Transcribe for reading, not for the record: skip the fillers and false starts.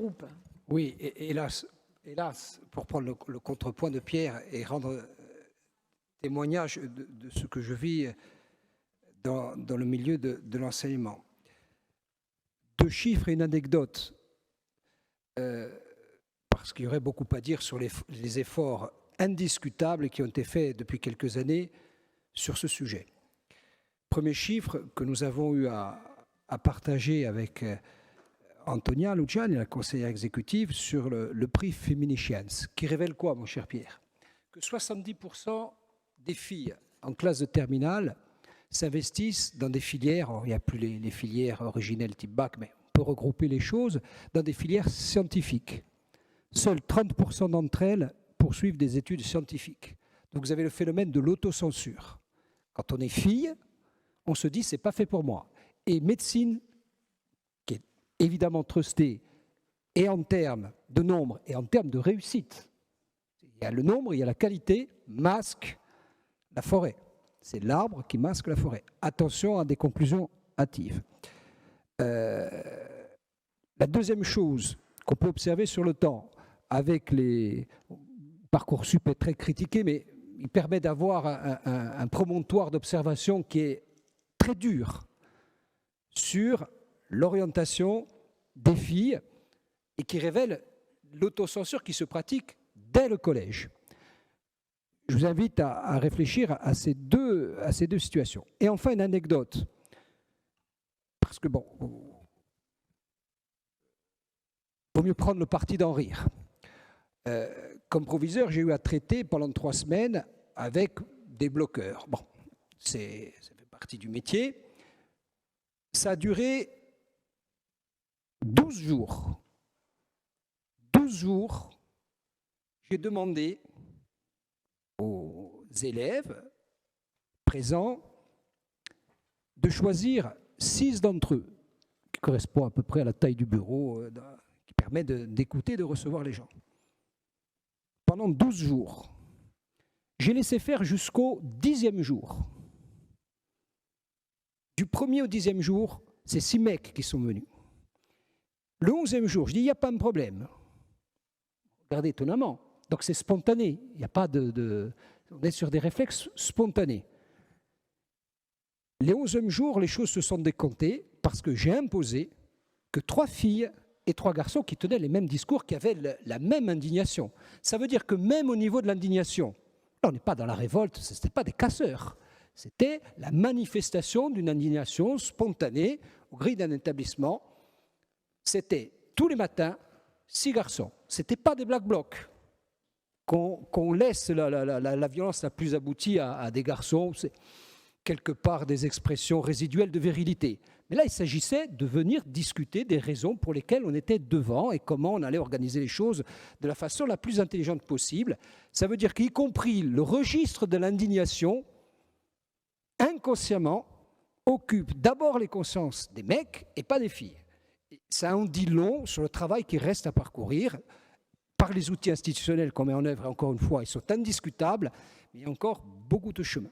groupe. Oui, hélas, pour prendre le contrepoint de Pierre et rendre témoignage de ce que je vis dans le milieu de l'enseignement. 2 chiffres et une anecdote, parce qu'il y aurait beaucoup à dire sur les efforts indiscutables qui ont été faits depuis quelques années sur ce sujet. Premier chiffre que nous avons eu à partager avec Antonia Luciani, la conseillère exécutive, sur le prix Feminichance, qui révèle quoi, mon cher Pierre? Que 70% des filles en classe de terminale s'investissent dans des filières, il n'y a plus les filières originelles type bac, mais on peut regrouper les choses, dans des filières scientifiques. Seuls 30% d'entre elles poursuivent des études scientifiques. Donc vous avez le phénomène de l'autocensure. Quand on est fille, on se dit « c'est pas fait pour moi ». Et médecine, qui est évidemment trustée, et en termes de nombre et en termes de réussite, il y a le nombre, il y a la qualité, masque la forêt. C'est l'arbre qui masque la forêt. Attention à des conclusions hâtives. La deuxième chose qu'on peut observer sur le temps, avec les Parcoursup est très critiqué, mais il permet d'avoir un promontoire d'observation qui est très dur sur l'orientation des filles et qui révèle l'autocensure qui se pratique dès le collège. Je vous invite à réfléchir à ces deux situations. Et enfin, une anecdote. Parce que, bon, vaut mieux prendre le parti d'en rire. Comme proviseur, j'ai eu à traiter pendant 3 semaines avec des bloqueurs. Bon, ça fait partie du métier. Ça a duré 12 jours. 12 jours, j'ai demandé aux élèves présents de choisir 6 d'entre eux, qui correspond à peu près à la taille du bureau, qui permet d'écouter et de recevoir les gens. Pendant 12 jours, j'ai laissé faire jusqu'au 10e jour. Du 1er au 10e jour, c'est 6 mecs qui sont venus. Le 11e jour, je dis, il n'y a pas de problème. Regardez étonnamment. Donc c'est spontané, il n'y a pas on est sur des réflexes spontanés. Les 11e jours, les choses se sont décomptées parce que j'ai imposé que 3 filles et 3 garçons qui tenaient les mêmes discours, qui avaient la même indignation. Ça veut dire que même au niveau de l'indignation, là on n'est pas dans la révolte, ce n'était pas des casseurs, c'était la manifestation d'une indignation spontanée aux grilles d'un établissement. C'était tous les matins 6 garçons, ce n'était pas des black blocs. Qu'on laisse la violence la plus aboutie à des garçons, c'est quelque part des expressions résiduelles de virilité. Mais là, il s'agissait de venir discuter des raisons pour lesquelles on était devant et comment on allait organiser les choses de la façon la plus intelligente possible. Ça veut dire qu'y compris le registre de l'indignation, inconsciemment, occupe d'abord les consciences des mecs et pas des filles. Et ça en dit long sur le travail qui reste à parcourir, par les outils institutionnels qu'on met en œuvre, et encore une fois, ils sont indiscutables, mais il y a encore beaucoup de chemin.